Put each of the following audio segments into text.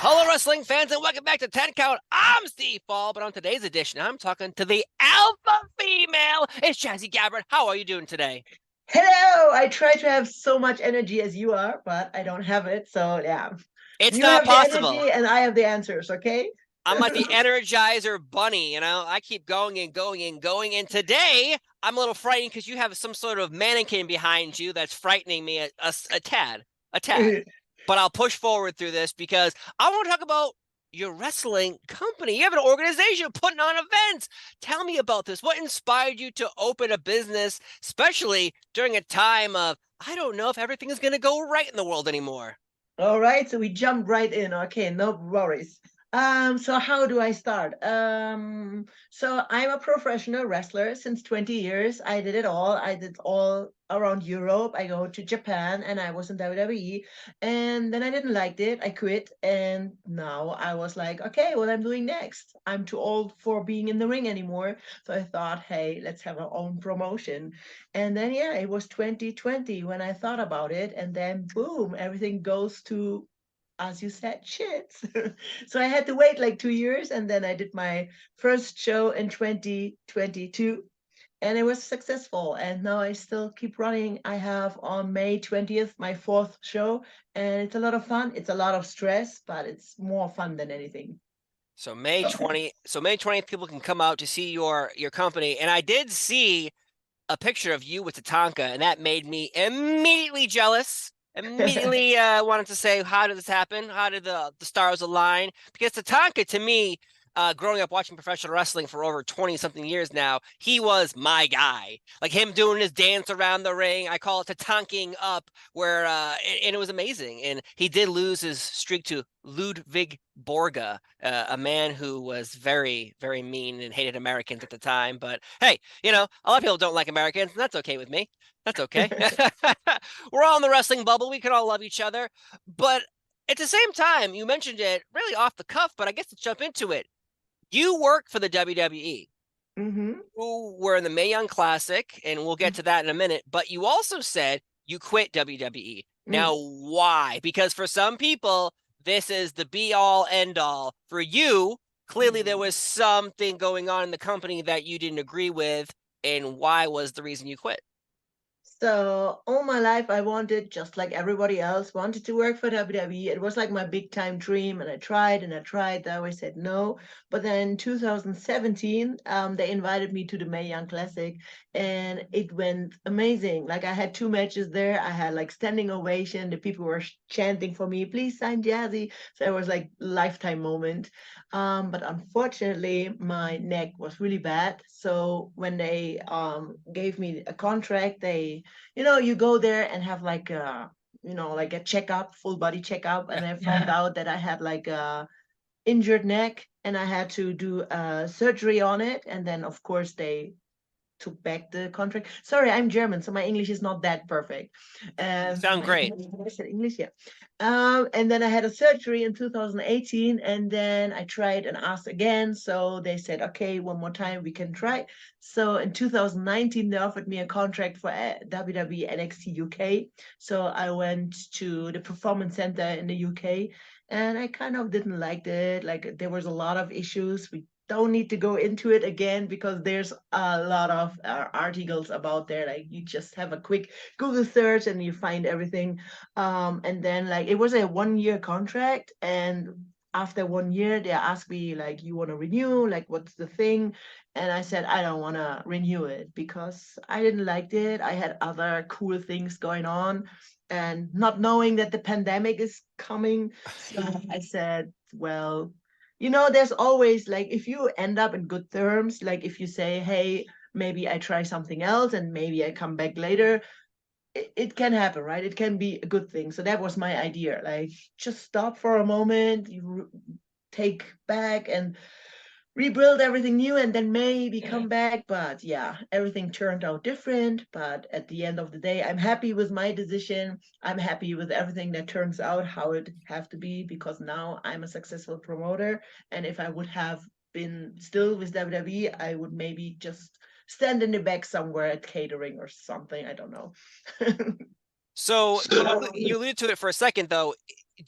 Hello, wrestling fans, and welcome back to 10 Count. I'm Steve Ball, but on today's edition, I'm talking to the alpha female. It's Jazzy Gabert. How are you doing today? Hello! I try to have so much energy as you are, but I don't have it. So, yeah. It's You not have the possible. energy and I have the answers, okay? I'm like the Energizer Bunny, I keep going and going and going. And today, I'm a little frightened because you have some sort of mannequin behind you that's frightening me a tad, a tad. But I'll push forward through this because I want to talk about your wrestling company. You have an organization putting on events. Tell me about this. What inspired you to open a business, especially during a time of, I don't know if everything is going to go right in the world anymore? All right, so we jump right in. Okay, no worries. So how do I start? So I'm a professional wrestler since 20 years. I did it all. I did all around Europe. I go to Japan and I was in WWE. And then I didn't like it. I quit. And now I was like, okay, what I'm doing next? I'm too old for being in the ring anymore. So I thought, hey, let's have our own promotion. And then, yeah, it was 2020 when I thought about it. And then, boom, everything goes to, as you said, shit. So I had to wait like 2 years. And then I did my first show in 2022. And it was successful. And now I still keep running. I have on May 20th my fourth show. And it's a lot of fun. It's a lot of stress, but it's more fun than anything. May 20th, people can come out to see your company. And I did see a picture of you with Tatanka, and that made me immediately jealous. Immediately wanted to say, how did this happen? How did the stars align? Because Tatanka, to me, growing up watching professional wrestling for over 20 something years now, he was my guy. Like him doing his dance around the ring. I call it Tatanking up, where and it was amazing. And he did lose his streak to Ludwig Borga, a man who was very, very mean and hated Americans at the time. But hey, a lot of people don't like Americans, and that's okay with me. That's okay. We're all in the wrestling bubble. We can all love each other. But at the same time, you mentioned it really off the cuff, but I guess let's jump into it. You work for the WWE, Hmm. who were in the Mae Young Classic, and we'll get to that in a minute. But you also said you quit WWE. Now, why? Because for some people, this is the be all end all. For you, clearly there was something going on in the company that you didn't agree with. And why was the reason you quit? So all my life I wanted, just like everybody else, wanted to work for WWE. It was like my big time dream, and I tried and I tried. I always said no. But then in 2017, they invited me to the Mae Young Classic, and it went amazing. Like I had two matches there. I had like standing ovation. The people were chanting for me, "Please sign Jazzy." So it was like lifetime moment. But unfortunately, my neck was really bad. So when they gave me a contract, you go there and have like like a checkup, full body checkup, and I found out that I had like a injured neck and I had to do surgery on it. And then of course they took back the contract. Sorry, I'm German, so my English is not that perfect. You sound great. I said English, yeah. And then I had a surgery in 2018, and then I tried and asked again. So they said, okay, one more time, we can try. So in 2019, they offered me a contract for WWE NXT UK. So I went to the Performance Center in the UK, and I kind of didn't like it. Like there was a lot of issues. We don't need to go into it again because there's a lot of articles about there. Like you just have a quick Google search and you find everything. And then like it was a 1 year contract, and after 1 year they asked me like, you want to renew, like what's the thing? And I said I don't want to renew it because I didn't like it. I had other cool things going on, and not knowing that the pandemic is coming. So I said, well, there's always like, if you end up in good terms, like if you say, hey, maybe I try something else and maybe I come back later, it can happen, right? It can be a good thing. So that was my idea. Like, just stop for a moment, you take back and rebuild everything new, and then maybe come back. But yeah, everything turned out different. But at the end of the day, I'm happy with my decision. I'm happy with everything that turns out how it have to be, because now I'm a successful promoter. And if I would have been still with WWE, I would maybe just stand in the back somewhere at catering or something. I don't know. So you alluded to it for a second, though.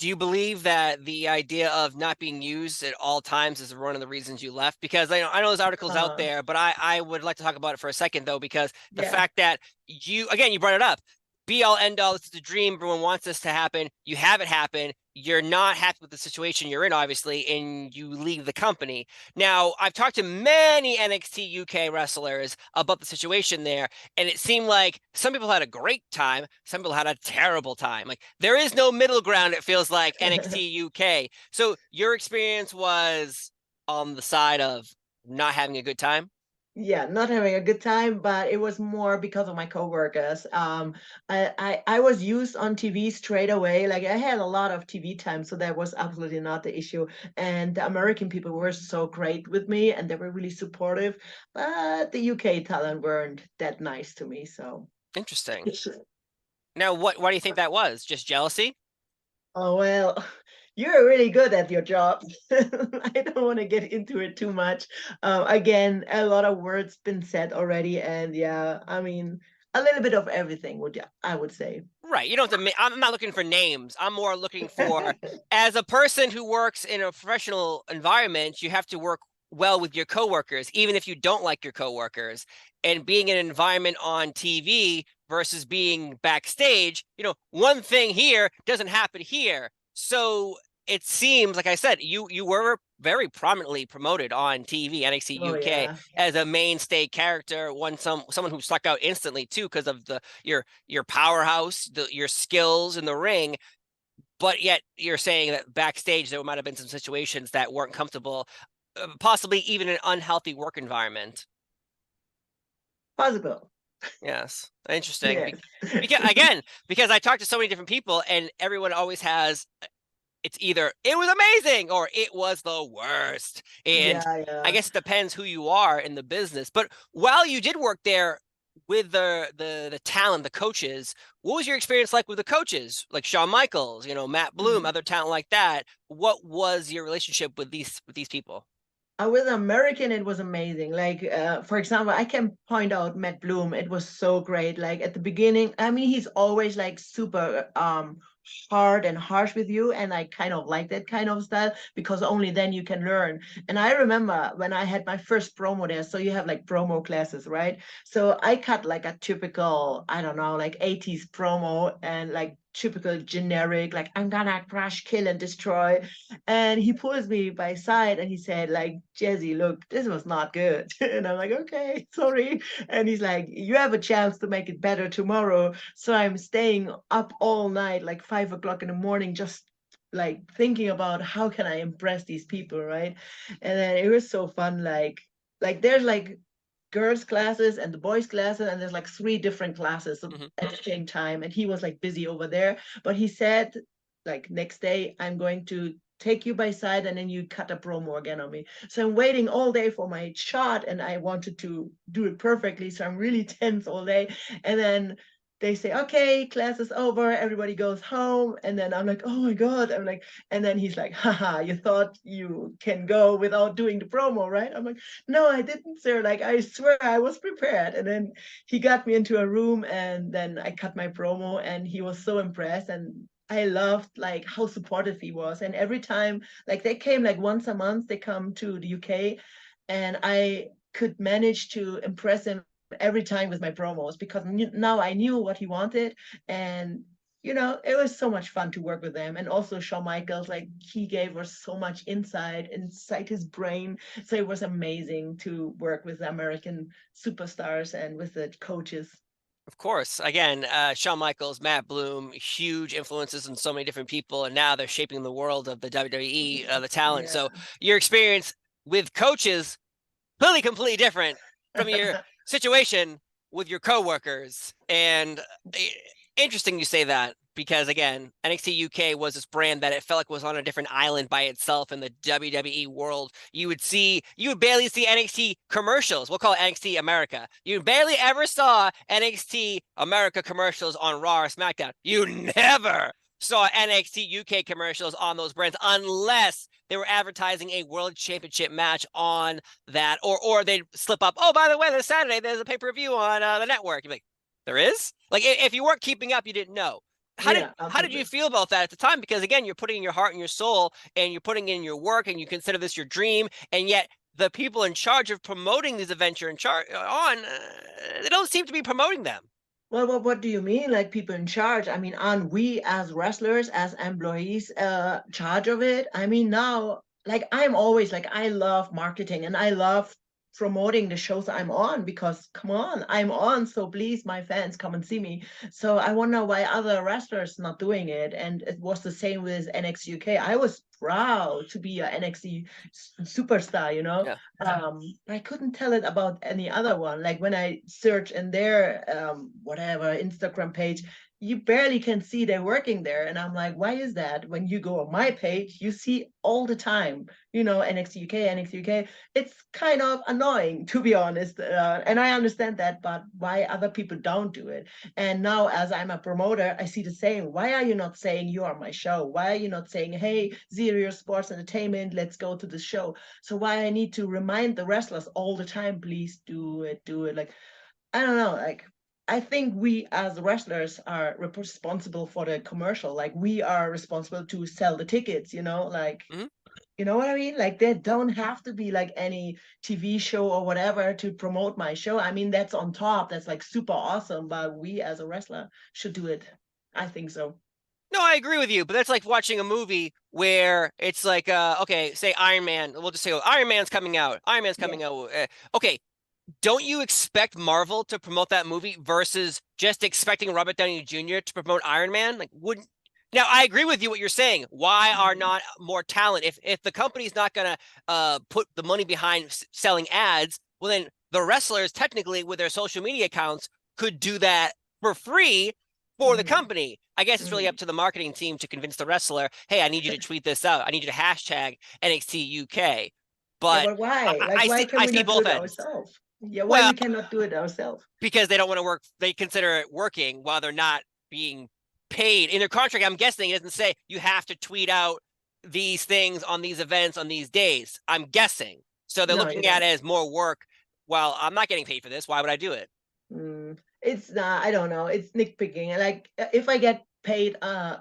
Do you believe that the idea of not being used at all times is one of the reasons you left? Because I know there's articles out Uh, there, but I would like to talk about it for a second though, because the yeah. fact that you brought it up, be all end all, this is the dream, everyone wants this to happen. You have it happen. You're not happy with the situation you're in, obviously, and you leave the company. Now, I've talked to many NXT UK wrestlers about the situation there, and it seemed like some people had a great time, some people had a terrible time. Like there is no middle ground, it feels like NXT UK. So your experience was on the side of not having a good time? Yeah, not having a good time, but it was more because of my coworkers. I was used on TV straight away. Like I had a lot of TV time, so that was absolutely not the issue. And the American people were so great with me, and they were really supportive. But the UK talent weren't that nice to me. So, Interesting. Now, why do you think that was? Just jealousy? oh well, you're really good at your job. I don't want to get into it too much. Again, a lot of words been said already, and yeah, I mean, a little bit of everything would I would say. Right. You don't have to. I'm not looking for names. I'm more looking for, as a person who works in a professional environment, you have to work well with your coworkers, even if you don't like your coworkers. And being in an environment on TV versus being backstage, one thing here doesn't happen here. So it seems, like I said, you were very prominently promoted on TV, NXT Oh UK, yeah, as a mainstay character, someone who stuck out instantly too because of your powerhouse, your skills in the ring. But yet you're saying that backstage there might have been some situations that weren't comfortable, possibly even an unhealthy work environment. possible. Yes, interesting. Yes. Because I talked to so many different people, and everyone always has, it's either it was amazing or it was the worst. And Yeah, I yeah. guess it depends who you are in the business. But while you did work there with the talent, the coaches, what was your experience like with the coaches, like Shawn Michaels, Matt Bloom, Mhm. other talent like that? What was your relationship with these people? With American, it was amazing. Like, for example, I can point out Matt Bloom. It was so great. Like at the beginning, I mean, he's always like super hard and harsh with you, and I kind of like that kind of style because only then you can learn. And I remember when I had my first promo there, so you have like promo classes, right? So I cut like a typical, I don't know, like 80s promo and like typical generic, like I'm gonna crush, kill, and destroy. And he pulls me by side and he said, like, Jazzy, look, this was not good. And I'm like, okay, sorry. And he's like, you have a chance to make it better tomorrow. So I'm staying up all night, like 5 o'clock in the morning, just like thinking about how can I impress these people, right? And then it was so fun, like there's like girls classes and the boys classes, and there's like three different classes Mhm. at the same time, and he was like busy over there, but he said like next day I'm going to take you by side and then you cut a promo again on me. So I'm waiting all day for my shot and I wanted to do it perfectly, so I'm really tense all day. And then they say, okay, class is over, everybody goes home. And then I'm like, oh my God. I'm like, and then he's like, haha, you thought you can go without doing the promo, right? I'm like, no, I didn't, sir. Like, I swear I was prepared. And then he got me into a room and then I cut my promo and he was so impressed. And I loved like how supportive he was. And every time, like they came like once a month, they come to the UK and I could manage to impress him every time with my promos because now I knew what he wanted. And it was so much fun to work with them. And also Shawn Michaels, like he gave us so much insight inside his brain. So it was amazing to work with the American superstars and with the coaches. Of course. Again, Shawn Michaels, Matt Bloom, huge influences on so many different people, and now they're shaping the world of the WWE, the talent. Yeah. So your experience with coaches clearly completely different from your situation with your coworkers. And interesting you say that because again, NXT UK was this brand that it felt like was on a different island by itself in the WWE world. You would barely see NXT commercials. We'll call it NXT America. You barely ever saw NXT America commercials on Raw or SmackDown. You never saw NXT UK commercials on those brands unless they were advertising a world championship match on that, or they'd slip up, oh, by the way, this Saturday there's a pay-per-view on the network. You're like, there is? Like if you weren't keeping up, you didn't know. Yeah, how did you absolutely. feel about that at the time? Because again, you're putting in your heart and your soul, and you're putting in your work, and you consider this your dream, and yet the people in charge of promoting these events you're in charge they don't seem to be promoting them. Well, what do you mean? Like people in charge? I mean, aren't we as wrestlers, as employees, charge of it? I mean, now, like I'm always like I love marketing and I love promoting the shows I'm on because come on, I'm on, so please, my fans, come and see me. So I wonder why other wrestlers not doing it. And it was the same with NXT UK. I was proud to be a NXT superstar, you know. Yeah. I couldn't tell it about any other one. Like when I search in their whatever Instagram page, you barely can see they're working there. And I'm like, why is that? When you go on my page, you see all the time, you know, NXT UK, NXT UK. It's kind of annoying, to be honest. And I understand that, but why other people don't do it? And now, as I'm a promoter, I see the same. Why are you not saying you are my show? Why are you not saying, hey, Zero Sports Entertainment, let's go to the show? So why I need to remind the wrestlers all the time, please do it, do it. Like, I don't know, like I think we as wrestlers are responsible for the commercial. Like we are responsible to sell the tickets, you know, like Hmm. you know what I mean? Like there Yeah. don't have to be like any TV show or whatever to promote my show. I mean, that's on top. That's like super awesome, but we as a wrestler should do it. I think so. No, I agree with you, but that's like watching a movie where it's like, okay, say Iron Man. We'll just say, oh, Iron Man's coming out. Iron Man's Yeah. coming out. Okay, don't you expect Marvel to promote that movie versus just expecting Robert Downey Jr. to promote Iron Man? Like, wouldn't now I agree with you what you're saying. Why are Mhm. not more talent? If the company's not gonna put the money behind selling ads, well then the wrestlers technically with their social media accounts could do that for free for the Mhm. company. I guess it's really up Mhm. to the marketing team to convince the wrestler, hey, I need you to tweet this out. I need you to hashtag NXT UK. Yeah, But but why? Like, why can I we see not do both it ends. ourselves? Yeah, why Well, we cannot do it ourselves? because they don't want to work, they consider it working while they're not being paid. In their contract, I'm guessing it doesn't say you have to tweet out these things on these events on these days. I'm guessing. So they're No, you looking at it don't. as more work. Well, I'm not getting paid for this. Why would I do it? It's not, I don't know. It's nitpicking. Like if I get paid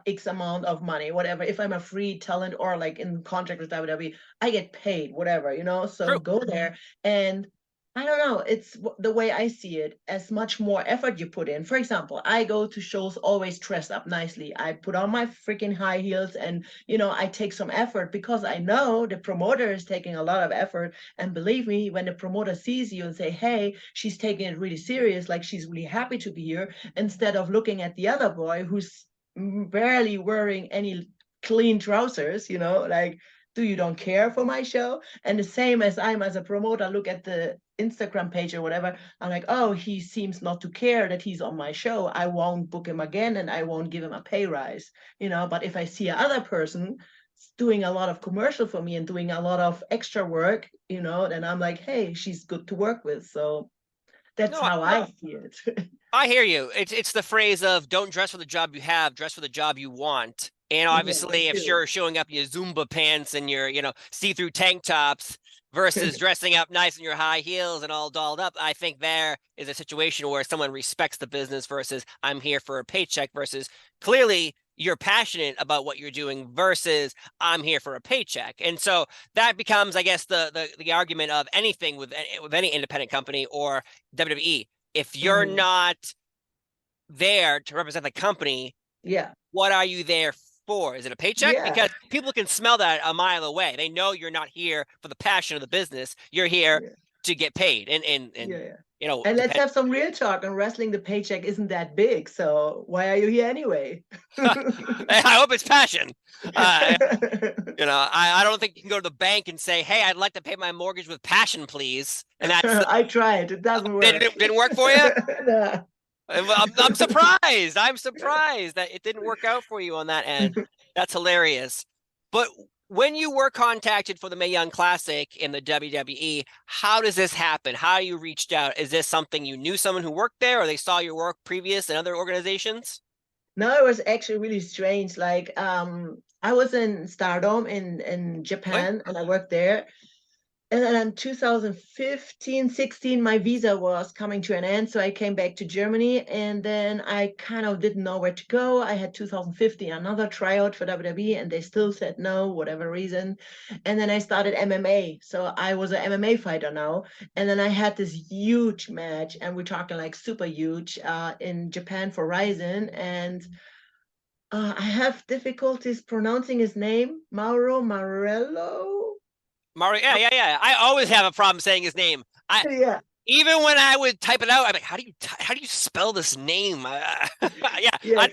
X amount of money, whatever, if I'm a free talent or like in contract with WWE, I get paid, whatever, you know? So True. go there and I don't know. It's the way I see it, as much more effort you put in. For example, I go to shows always dressed up nicely. I put on my freaking high heels and, you know, I take some effort because I know the promoter is taking a lot of effort. And believe me, when the promoter sees you and say, hey, she's taking it really serious, like she's really happy to be here, instead of looking at the other boy who's barely wearing any clean trousers, you know, like, do you don't care for my show? And the same as I'm as a promoter, look at the Instagram page or whatever. I'm like, oh, he seems not to care that he's on my show. I won't book him again and I won't give him a pay rise, you know. But if I see another person doing a lot of commercial for me and doing a lot of extra work, you know, then I'm like, hey, she's good to work with. So that's No, how I see it. I hear you. It's the phrase of don't dress for the job you have, dress for the job you want. And Yeah, that obviously, if too. you're showing up in your Zumba pants and your, see-through tank tops versus dressing up nice in your high heels and all dolled up, I think there is a situation where someone respects the business versus I'm here for a paycheck versus clearly you're passionate about what you're doing versus I'm here for a paycheck. And so that becomes, I guess, the argument of anything with any independent company or WWE. If you're Mhm. not there to represent the company, Yeah, what are you there for? Is it a paycheck? yeah, Because people can smell that a mile away. They know you're not here for the passion of the business. You're here yeah, to get paid. And yeah. And let's depend. have some real talk. And wrestling, the paycheck isn't that big. So why are you here anyway? I hope it's passion. Uh, I don't think you can go to the bank and say, "Hey, I'd like to pay my mortgage with passion, please." And that's I tried. It doesn't work. didn't work for you. Nah. I'm surprised. I'm surprised that it didn't work out for you on that end. That's hilarious. But when you were contacted for the Mae Young Classic in the WWE, how does this happen? How you reached out? Is this something you knew someone who worked there, or they saw your work previous in other organizations? No, it was actually really strange. Like, I was in Stardom in Oh, yeah. Japan and I worked there. And then in 2015, 16, my visa was coming to an end. So I came back to Germany and then I kind of didn't know where to go. I had 2015, another tryout for WWE, and they still said no, whatever reason. And then I started MMA. So I was an MMA fighter now. And then I had this huge match, and we're talking like super huge, in Japan for Ryzen. And I have difficulties pronouncing his name, Mauro Marello. Mario, yeah. I always have a problem saying his name. I Yeah. Even when I would type it out, I'm like, how do you spell this name? Yeah, Yes.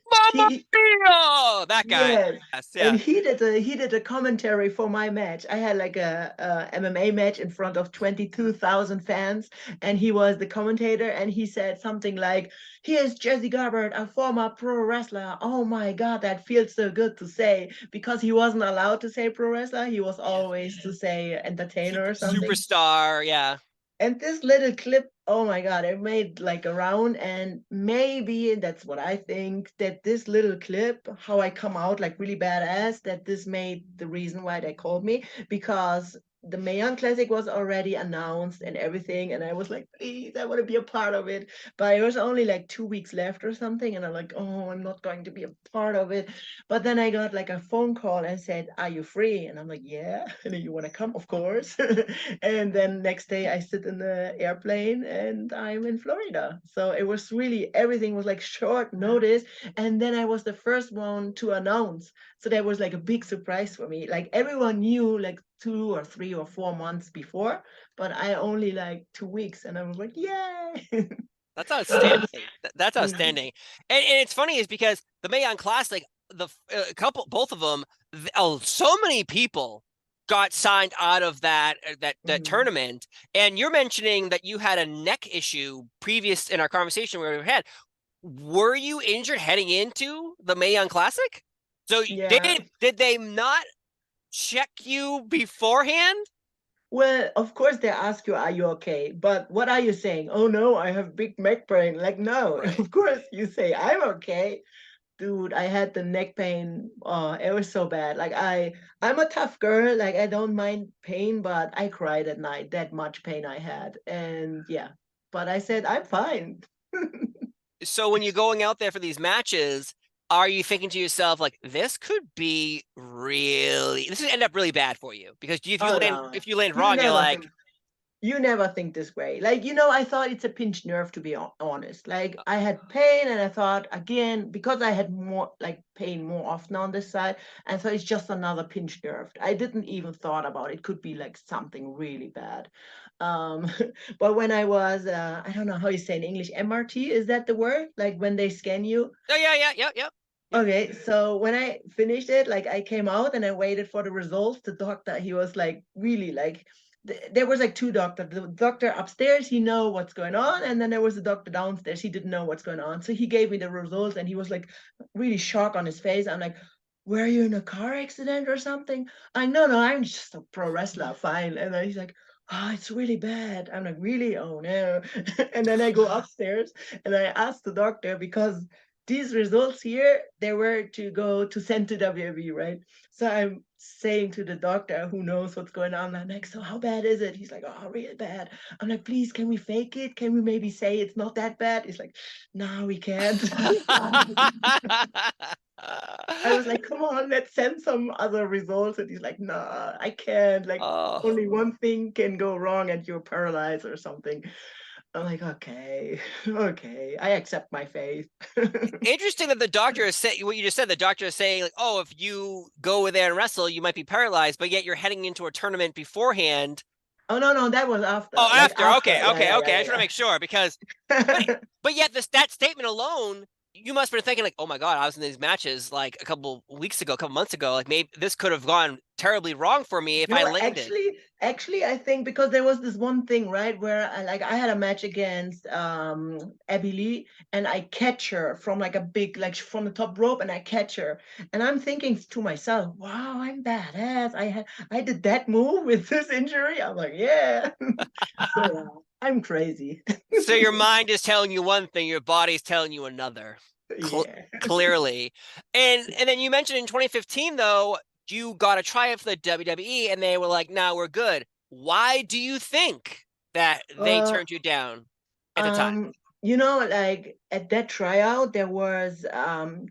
Mamma He Mia! That guy. yes. Yes, And yeah. he did a commentary for my match. I had like a MMA match in front of 22,000 fans, and he was the commentator, and he said something like, "Here's Jazzy Gabert, a former pro wrestler." Oh my God, that feels so good to say, because he wasn't allowed to say pro wrestler. He was Yeah. always to say entertainer or something. Superstar, yeah. And this little clip, oh my God, it made like a round. And maybe that's what I think, that this little clip, how I come out like really badass, that this made the reason why they called me, because the Mae Young Classic was already announced and everything. And I was like, please, I want to be a part of it. But it was only like 2 weeks left or something. And I'm like, oh, I'm not going to be a part of it. But then I got like a phone call and said, "Are you free?" And I'm like, "Yeah." And then, "You want to come?" "Of course." And then next day I sit in the airplane and I'm in Florida. So it was really, everything was like short notice. And then I was the first one to announce. So that was like a big surprise for me. Like everyone knew like 2 or 3 or 4 months before, but I only like 2 weeks. And I was like, yay. That's outstanding. That's Yeah. outstanding. And it's funny is because the Mae Young Classic, the both of them, so many people got signed out of that Mhm. tournament. And you're mentioning that you had a neck issue previous in our conversation where we had. Were you injured heading into the Mae Young Classic? So Yeah. did they not check you beforehand? Well, of course they ask you, "Are you okay?" But what are you saying? "Oh no, I have big neck pain." Like, no, Right. of course you say, "I'm okay." Dude, I had the neck pain. Oh, it was so bad. Like I'm a tough girl. Like I don't mind pain, but I cried at night. That much pain I had. And yeah, but I said, "I'm fine." So when you're going out there for these matches, are you thinking to yourself like this could end up really bad for you? Because Oh no, if you land you wrong, you're never think. like, You never think this way. Like, I thought it's a pinched nerve, to be honest. Like, I had pain, and I thought, again, because I had more, like, pain more often on this side, and so it's just another pinched nerve. I didn't even thought about it. Could be like something really bad. Um, but when I was, I don't know how you say in English, MRT, is that the word? Like when they scan you? oh yeah. Okay, so when I finished it, like I came out and I waited for the results. The doctor, he was like really like, there was like two doctors. The doctor upstairs, he know what's going on, and then there was the doctor downstairs. He didn't know what's going on, so he gave me the results, and he was like really shocked on his face. I'm like, "Were you in a car accident or something?" No, I'm just a pro wrestler, fine. And then he's like, "Oh, it's really bad." I'm like, "Really? Oh no." And then I go upstairs and I asked the doctor, because these results here, they were to go to send to WWE, right? So I'm saying to the doctor who knows what's going on, I'm like, "So how bad is it?" He's like, "Oh, really bad." I'm like, "Please, can we fake it? Can we maybe say it's not that bad?" He's like, "No, we can't." I was like, "Come on, let's send some other results." And he's like, "No, I can't. Like, Oh, only one thing can go wrong and you're paralyzed or something." I'm like, "Okay, okay, I accept my fate." interesting that the doctor is saying what you just said. The doctor is saying like, oh, if you go there and wrestle, you might be paralyzed, but yet you're heading into a tournament beforehand. Oh no, no, that was after. Oh, Like after. after. Okay, Yeah, okay, yeah, okay. I just want to yeah, make sure because, but yeah. but yet that statement alone, you must have been thinking like, oh my god, I was in these matches like a couple weeks ago, a couple months ago. Like maybe this could have gone terribly wrong for me if I No, landed. actually, I think because there was this one thing, right, where I had a match against Abby Lee, and I catch her from like a big, like from the top rope, and I catch her, and I'm thinking to myself, "Wow, I'm badass. I did that move with this injury." I'm like, "Yeah." So yeah, I'm crazy. So your mind is telling you one thing, your body's telling you another. Cl Yeah. Clearly. And then you mentioned in 2015 though, you got a tryout for the WWE, and they were like, "No, we're good." Why do you think that they Uh, turned you down at the time? um, like at that tryout, there was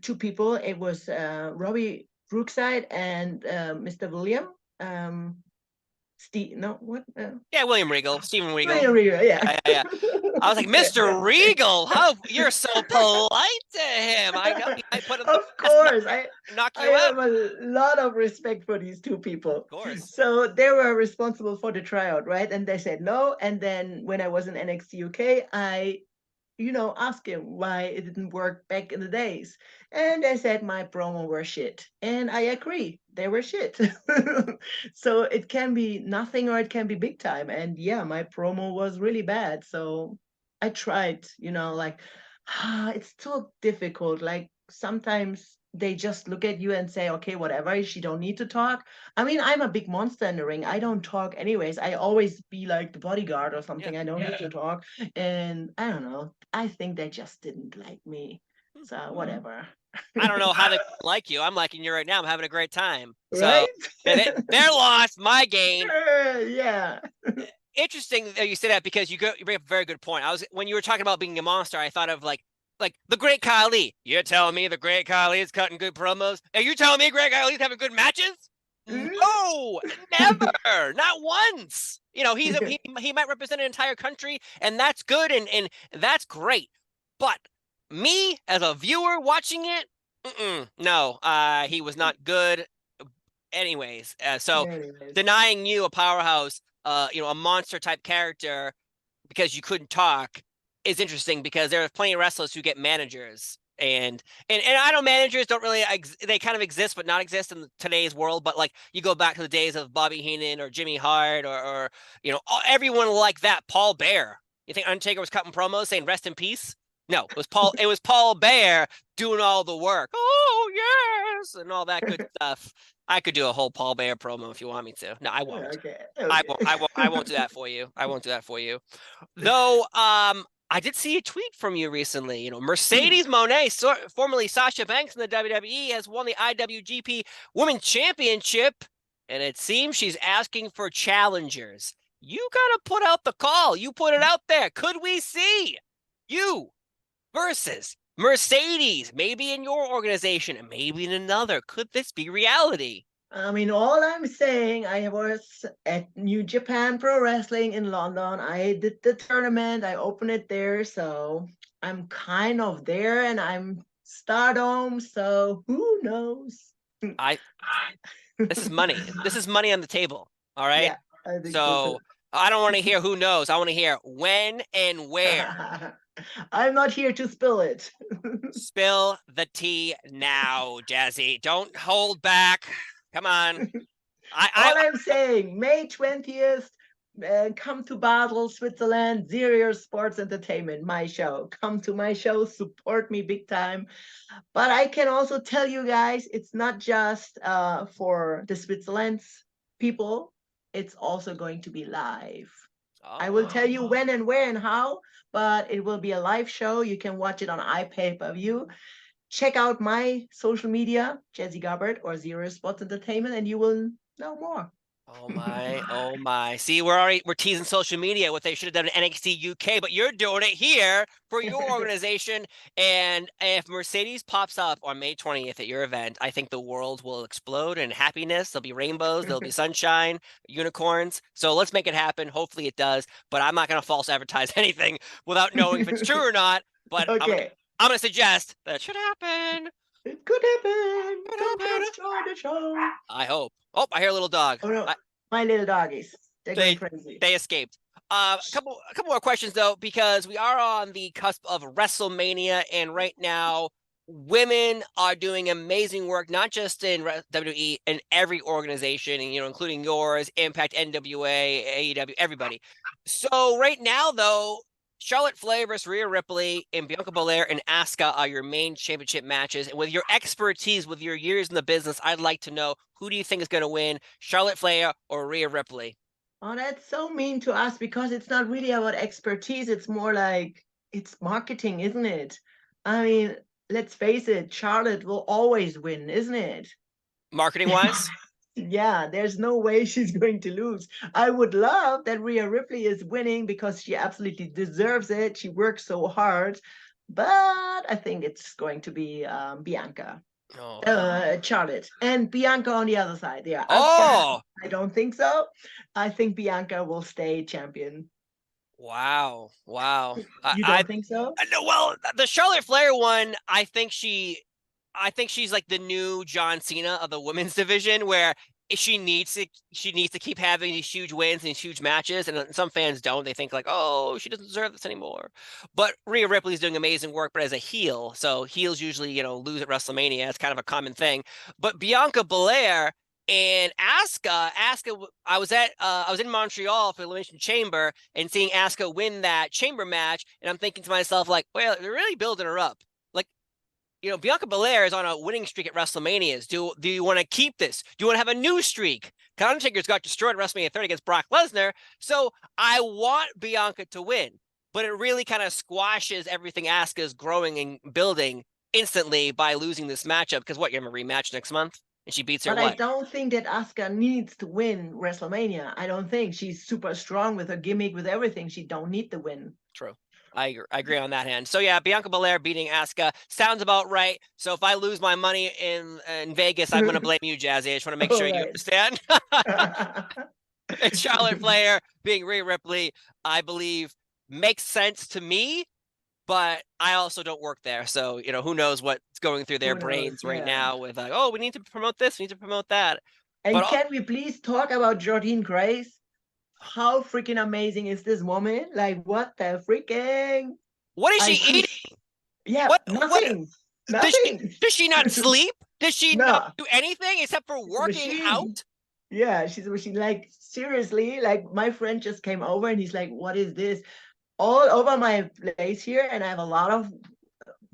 two people. It was Robbie Brookside and Mr. William. Steve, no, what? Yeah, William Regal, Steven Regal. William Reader, yeah. Yeah, yeah, yeah. I was like, Mr. Regal, how you're so polite to him. I know he might put in the Of best course, knock I you out. have a lot of respect for these two people. Of course. So they were responsible for the tryout, right? And they said no. And then when I was in NXT UK, I ask him why it didn't work back in the days. And they said my promo were shit. And I agree, they were shit. So it can be nothing or it can be big time. And yeah, my promo was really bad. So I tried, like, it's so difficult. Like sometimes they just look at you and say, okay, whatever, she don't need to talk. I mean, I'm a big monster in the ring. I don't talk anyways. I always be like the bodyguard or Yeah. something. I don't need to talk. And I don't know. I think they just didn't like me. So whatever. I don't know how they like you. I'm liking you right now. I'm having a great time. So Right? they're lost, my gain. Yeah. Interesting that you say that because you bring up a very good point. When you were talking about being a monster, I thought of like the Great Khali. You're telling me the Great Khali is cutting good promos? Are you telling me Great Khali's having good matches? No, never, not once. He might represent an entire country, and that's good, and that's great. But me as a viewer watching it, no, he was not good. Anyways, so Anyways. denying you a powerhouse, a monster type character because you couldn't talk is interesting because there are plenty of wrestlers who get managers. And I know managers don't really they kind of exist but not exist in today's world. But like you go back to the days of Bobby Heenan or Jimmy Hart or everyone like that. Paul Bear. You think Undertaker was cutting promos saying "Rest in peace"? No, it was Paul. It was Paul Bear doing all the work. Oh yes, and all that good stuff. I could do a whole Paul Bear promo if you want me to. No, I won't. Okay. I Okay. won't. I won't. I won't do that for you. I won't do that for you. Though, I did see a tweet from you recently. Mercedes Moné, formerly Sasha Banks in the WWE, has won the IWGP Women's Championship, and it seems she's asking for challengers. You gotta put out the call. You put it out there. Could we see you versus Mercedes, maybe in your organization and maybe in another? Could this be reality? I mean, all I'm saying, I was at New Japan Pro Wrestling in London. I did the tournament, I opened it there. So I'm kind of there and I'm Stardom. So who knows? I This is money. This is money on the table. All right. Yeah, I think so too. So I don't want to hear who knows. I want to hear when and where. I'm not here to spill it. Spill the tea now, Jazzy. Don't hold back. Come on. All I'm saying, May 20th, come to Basel, Switzerland, Zero Sports Entertainment, my show. Come to my show, support me big time. But I can also tell you guys, it's not just for the Switzerland's people, it's also going to be live. I will tell you when and where and how, but it will be a live show. You can watch it on iPay-per-view. Check out my social media, Jazzy Gabert or Zero Sports Entertainment, and you will know more. Oh my, oh my. See, we're teasing social media, what they should have done in NXT UK, but you're doing it here for your organization. And if Mercedes pops up on May 20th at your event, I think the world will explode in happiness. There'll be rainbows, there'll be sunshine, unicorns. So let's make it happen. Hopefully it does, but I'm not going to false advertise anything without knowing if it's true or not. But Okay. I'm going to suggest that it should happen. It could happen. Come just join the show. I hope. Oh, I hear a little dog. Oh no, my little doggies. They're going crazy. They escaped. A couple more questions though, because we are on the cusp of WrestleMania, and right now, women are doing amazing work, not just in WWE, in every organization, and including yours, Impact, NWA, AEW, everybody. So right now, though, Charlotte Flair versus Rhea Ripley and Bianca Belair and Asuka are your main championship matches. And with your expertise, with your years in the business, I'd like to know, who do you think is going to win, Charlotte Flair or Rhea Ripley? Oh, that's so mean to us because it's not really about expertise. It's more like it's marketing, isn't it? I mean, let's face it, Charlotte will always win, isn't it? Marketing wise? Yeah, there's no way she's going to lose. I would love that Rhea Ripley is winning because she absolutely deserves it. She works so hard, but I think it's going to be Bianca, Oh. Charlotte, and Bianca on the other side. Yeah, Asuka. Oh, I don't think so. I think Bianca will stay champion. wow. Wow. You don't think so? I know, well, the Charlotte Flair one, I think she's like the new John Cena of the women's division, where she needs to keep having these huge wins and these huge matches, and some fans don't. They think like, oh, she doesn't deserve this anymore. But Rhea Ripley's doing amazing work, but as a heel, so heels usually lose at WrestleMania. It's kind of a common thing. But Bianca Belair and Asuka, I was in Montreal for Elimination Chamber and seeing Asuka win that Chamber match, and I'm thinking to myself like, well, they're really building her up. Like, Bianca Belair is on a winning streak at WrestleManias. Do you want to keep this? Do you want to have a new streak? Undertaker's got destroyed at WrestleMania 30 against Brock Lesnar, so I want Bianca to win, but it really kind of squashes everything Asuka's growing and building instantly by losing this matchup. Because what, you're gonna rematch next month? And she beats her But I what? don't think that Asuka needs to win WrestleMania. I don't think she's super strong with her gimmick, with everything. She don't need the win. True. I agree on that hand. So yeah, Bianca Belair beating Asuka sounds about right. So if I lose my money in Vegas, I'm going to blame you, Jazzy. I just want to make All sure you right. understand. And Charlotte Flair being Rhea Ripley, I believe, makes sense to me, but I also don't work there. So, who knows what's going through their Who knows? brains right Yeah. now with like, oh, we need to promote this, we need to promote that. And But can we please talk about Jordynne Grace? How freaking amazing is this woman? Like, what the freaking? what is I she see. eating? Yeah, What nothing. does she Nothing. does she not sleep? Does she not No, do anything except for she's a working machine. out? Yeah, she's a machine. Like, seriously, like, my friend just came over and he's like, what is this? All over my place here, and I have a lot of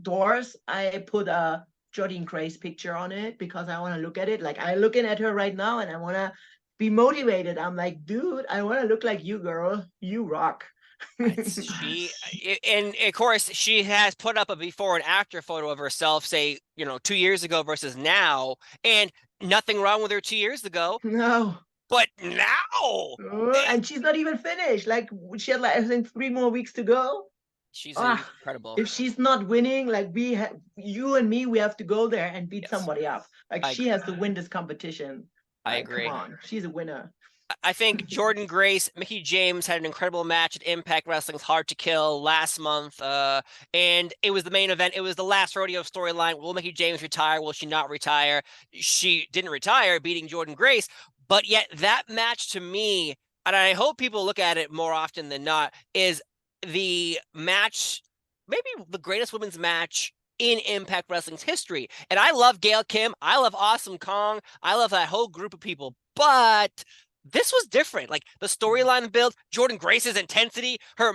doors. I put a Jordynne Grace picture on it because I want to look at it. Like, I'm looking at her right now and I want to be motivated. I'm like, dude, I want to look like you, girl. You rock. And of course she has put up a before and after photo of herself, say 2 years ago versus now, and nothing wrong with her 2 years ago, No. but now And she's not even finished. Like, she had, like, I think 3 more weeks to go. she's Ah, incredible. if she's not winning, like, you and me, we have to go there and beat Yes, somebody up. Like, I she has to win this competition. I Like, come agree. on, she's a winner. I think Jordynne Grace, Mickie James had an incredible match at Impact Wrestling's Hard to Kill last month, and it was the main event. It was the last rodeo storyline. Will Mickie James retire? Will she not retire? She didn't retire, beating Jordynne Grace, but yet that match to me, and I hope people look at it more often than not, is the match, maybe the greatest women's match in Impact Wrestling's history. And I love Gail Kim. I love Awesome Kong. I love that whole group of people, but this was different. Like the storyline build, Jordynne Grace's intensity, her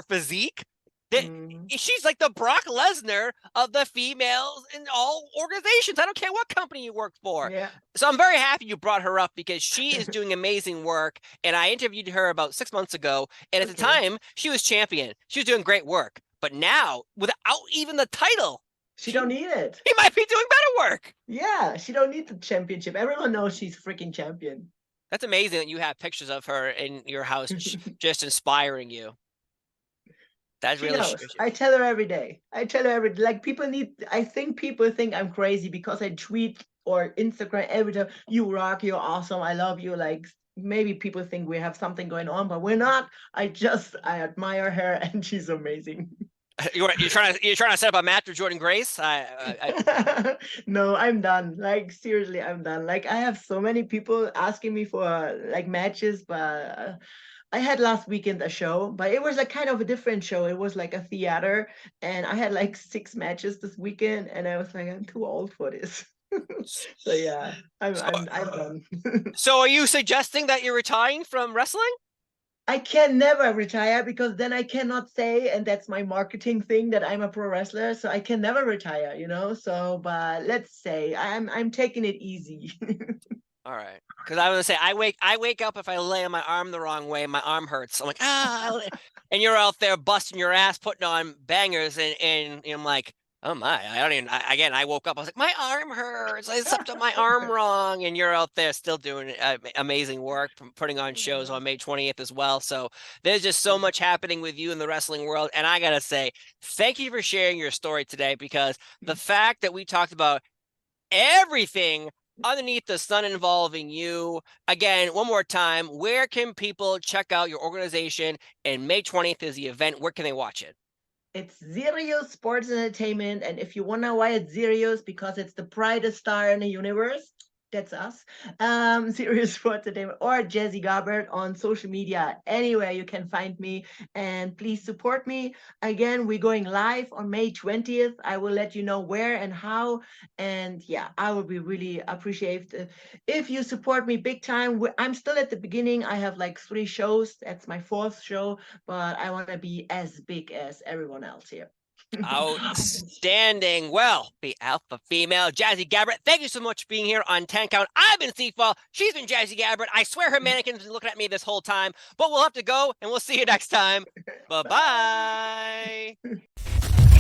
physique. That Mm. she's like the Brock Lesnar of the females in all organizations. I don't care what company you work for. Yeah. So I'm very happy you brought her up because she is doing amazing work. And I interviewed her about 6 months ago, and at the Okay. time she was champion. She was doing great work. But now, without even the title, She don't need it. she might be doing better work. Yeah, she don't need the championship. Everyone knows she's freaking champion. That's amazing that you have pictures of her in your house just inspiring you. That She really knows. shows you. I tell her every day. I tell her every, like, I think people think I'm crazy because I tweet or Instagram every time, you rock, you're awesome, I love you. Like, maybe people think we have something going on, but we're not. I admire her and she's amazing. You're trying to set up a match with Jordynne Grace? No, I'm done. Like, seriously, I'm done. Like, I have so many people asking me for like matches, but I had last weekend a show, but it was like kind of a different show. It was like a theater, and I had like 6 matches this weekend, and I was like, I'm too old for this. So yeah, So, I'm done. so are you suggesting that you're retiring from wrestling? I can never retire because then I cannot say, and that's my marketing thing, that I'm a pro wrestler. So I can never retire, you know. So, but let's say I'm taking it easy. All right. Because I was gonna say I wake up if I lay on my arm the wrong way, my arm hurts. I'm like, and you're out there busting your ass, putting on bangers, and I'm like, Oh my! I don't even. Again, I woke up. I was like, my arm hurts. I stepped on my arm wrong, and you're out there still doing amazing work, putting on shows Yeah. on May 20th as well. So there's just so Yeah. much happening with you in the wrestling world, and I gotta say, thank you for sharing your story today. Because the fact that we talked about everything underneath the sun involving you, again, one more time, where can people check out your organization? And May 20th is the event. Where can they watch it? It's Sirius Sports Entertainment, and if you wonder why it's Sirius, because it's the brightest star in the universe. That's us. Sirius Sports Entertainment or Jazzy Gabert on social media. Anywhere you can find me, and please support me. Again, we're going live on May 20th. I will let you know where and how. And yeah, I will be really appreciative if you support me big time. I'm still at the beginning. I have like 3 shows. That's my 4th show, but I want to be as big as everyone else here. Outstanding. Well, the alpha female, Jazzy Gabert, thank you so much for being here on 10 Count. I've been Seafall. She's been Jazzy Gabert. I swear her mannequin's been looking at me this whole time, but we'll have to go and we'll see you next time. Bye. Bye-bye.